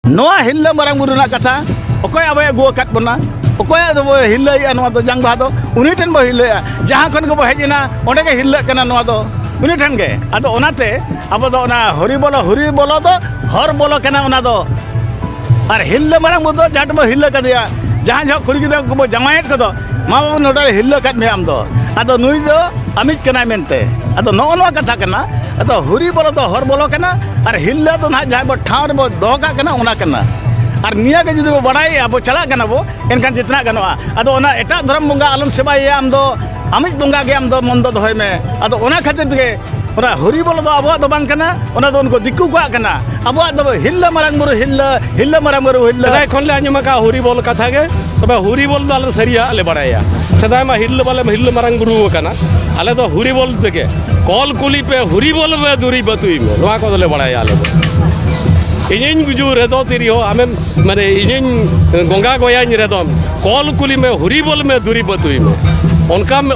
नोआ हिल्ला मारांग बुरु ना कथा ओकोय आबे गो काट बना ओकोय दो हिल्ला या नोआ दो जंग बहा दो उनी ठन बो हिल्ला जहां खन को हेजना ओंडे के हिल्ला कना नोआ दो उनी ठन के आदो ओनाते अब दो ना हरि बोलो दो हर बोलो कना ओना दो और हिल्ला मारांग बुदो जाट बो हिल्ला कदिया जहां जहां कुड़ी गिदरा को जमायत को दो मा नोडा हिल्ला काट मे आम दो आदो नुई दो अमित कना मेनते आदो नो नो कथा कना आदो हुरी बोलो तो हर बोलो कना और हिल्ला तो ना जहां बो ठावर बो दोगा कना ओना कना और निया के जुदी बो बड़ाई अब चला कना बो एनखान जितना गनोआ आदो ओना एटा धर्म बंगा आलम सेवाया आम दो अमित बंगा के आम दो मन दो दोय में आदो ओना खातिर के ओना हुरी बोलो दो अबो दो बांग कना ओना दो उनको दिक्कु को कना अबो दो हिल्ला मारांग बुरु हिल्ला मारांग बुरु हिल्ला सदाय खन ले आंजमा का हुरी बोल कथा के तबे हुरी बोल दो आले सरिया ले बड़ाया सदाय मा हिल्ला बाले हिल्ला मारांग बुरु कना आले दो हुरी बोल तके कॉल कुली पे हुरी बोल में दूरी बतुई में नोआ को ले बड़ाया आले इनिन गुजू रे दो तिरी हो आमे माने इनिन गंगा गोयान रे दो कॉल कुली में हुरी बोल में दूरी बतुई में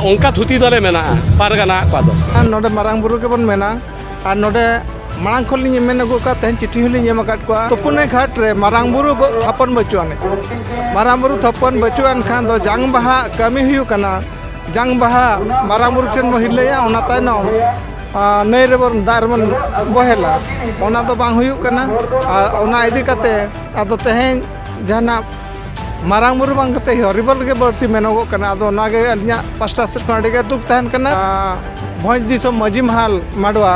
उनका थुती दले मेना पारगाना को दो नोडे मारांग बुरु के बन मेना और नोडे मांग खोल मेन अगू का तेन चिट्ठी हली को तपुने घाट रे मारांग बुरु थापन बचुआने मारांग बुरु थापन बचुआन खान दो जंग बहा कमी हुयु कना जंग बहा मारांग बुरु ठेन महिलेया ओना तायनम नई रे बन दार बन बहेला ओना तो बांग हुयु कना और ओना इदी कते आदो तेहेन जहाना मारांग बुरु बांग कते हरिबल के बर्ती मेनोगो कना आदो नागे अलिया पास्टा से कांडे के दुख तहन कना भोज दिसो मजी महल माडवा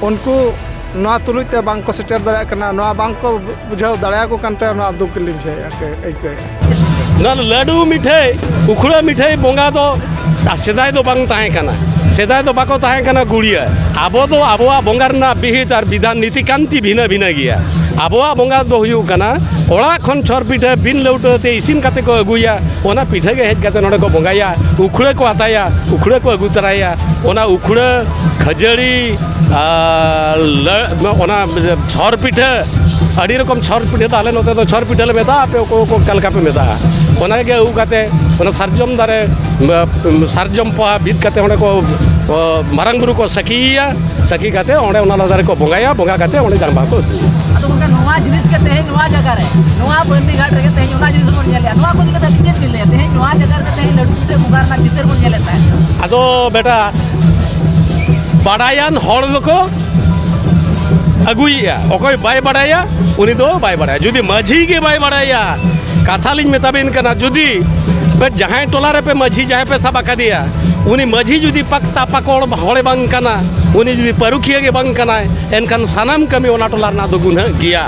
उनको नोआ तुलुते बांग को सेटर दड़ा कना नोआ बांग को बुझाव दड़ा को कंते नोआ दुख लिम छे के ना लड्डू मिठाई उखड़ा मिठाई बोंगा तो सेदाय दो बांग ताहे कना सेदाय दो बाको ताहे कना गुड़िया आबो दो आबोआ बोंगार ना बिहित और विधान नीति कांति भिना भिना गया आबोआ बोंगा दो हुयु कना ओड़ा खन छर पिठा बिन लौटते इसिन काते को अगुया ओना पिठा के हेज काते नोडे को बोंगाया उखड़े को आताया उखड़े को अगु तराया ओना उखड़े खजड़ी ओना छर पिठा अड़ी रकम छर पिठा ताले नोते तो छर पिठा ले मेता पे को कलका पे मेता ओना के उ काते ओना सरजम दारे सरजम पा बीत काते ओने को मारांग बुरु को सखिया सखी काते ओने ओना दारे को बोंगाया बोंगा काते ओने जांबा को अतो उनका नोआ जिनिस के तेहे नोआ जगह रे नोआ बंदी घाट रे तेहे नोआ जिनिस बन गेले नोआ को के चित्र मिले तेहे नोआ जगह रे तेहे लड्डू से मुगार ना चित्र बन गेले ता अदो बेटा बाड़ायान हड़ दो अगुया अकोय बाय बाड़ाया उनी दो बाय बाड़ाया जुदी माझी के बाय बाड़ाया कथा लिंग मेताबेन कना जुदी पे जहां टोला रे पे माझी जहां पे सब आका दिया उनी माझी जुदी पक्ता पकोड़ हड़े बांग कना उनी जुदी परुखिया के बांग कना एनखान सानाम कमी ओना टोला ना दो गुना गिया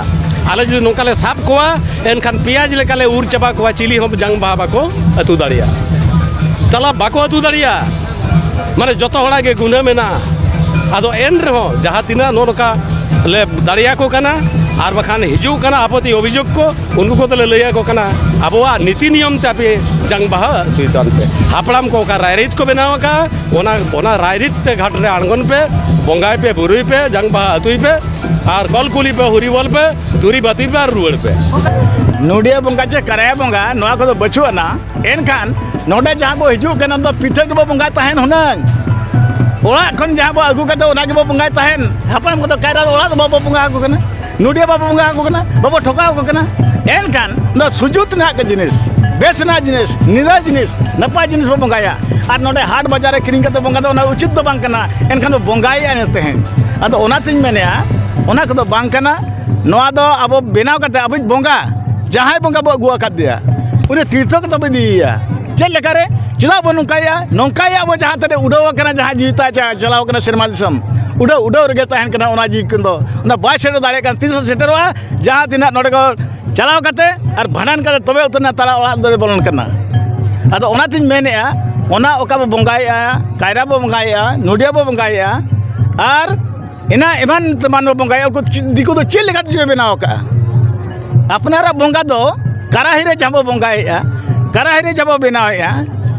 आले जुदी नोकाले साब कोआ एनखान पियाज लेकाले उर चबा कोआ चिली हम जंग बहा बाको अतु दाड़िया तला बाको अतु दाड़िया माने जतो हड़ा के गुना मेना आदो एन रहो जहाँ तीना नोका ले दाड़िया को कना और बखान हिजू कना आपत्ति अभियोग को उनको को तले लैया को कना आबोआ नीति नियम ते आपे जंग बहा तुइतन पे हापड़ाम को का रायरित को बनाव का ओना रायरित ते घाट रे आंगन पे बोंगाय पे बुरुई पे जंग बहा अतुई पे और कलकुली पे हुरीबल पे दूरी बाती पे और रुवड़ पे नुडिया बंगा चे कराया बंगा नोआ को बचुआ ना एनखान नोडे जहां बो हिजू कना तो पिठा के बो बंगा तहन हुनंग ओड़ा खन जहां बो अगु कते ओना के बो बंगा तहन हापन को तो कायरा ओड़ा बो बंगा को कना नुडिया बाबू बंगा को कना बाबू ठोका को कना एनखान न सुजुत ना के जिनिस बेसना जिनिस निरा जिनिस नपा जिनिस बो बंगाया और नोडे हाट बाजार रे किरिंग कते बंगा तो ओना उचित तो बांग कना एनखान बो बंगाया ने तहन अदो ओना तिन मेनेया ओना को तो बांग कना नोआ दो अब बेनाव कते अब बंगा जहां बंगा बो अगुआ कर दिया उनी तीर्थ को तो दिया चल लेका रे चला बो नौकाया अब जहां तरे उड़ाव कना जहां जीता चलाव कना शर्मा दिसम उड़ाव रे तहन कना ओना जी कन दो ओना बाय सेटर दाड़े कन तीस सेटरवा जहां तिना नोडे को चलाव कते और भांडन कते तबे उतना तला ओड़ा दरे बोलन कना अदो ओना तिन मेनेया ओना ओका बो बंगाया कायरा बो बंगाया नुडिया बो बंगाया और इना एमान तमान बो बंगाया को दिको दो चेल लेका जे बनाव का अपनारा बंगा दो कराही रे जबो बंगाया कराही रे जबो बनाया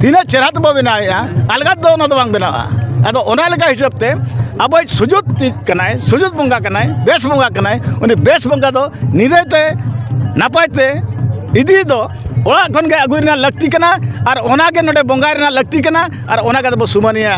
तीना चेहरा तो बो बनाया अलगा दो न तो बांग बनावा अदो ओना लगा हिसाब ते अब सुजुत कनाय सुजुत बंगा कनाय बेस बंगा कनाय उनी बेस बंगा दो निरेते नापायते इदी दो ओड़ा खन के अगुरना लगती कना और ओना के नोडे बंगा रना लगती कना और ओना का तो सुमनिया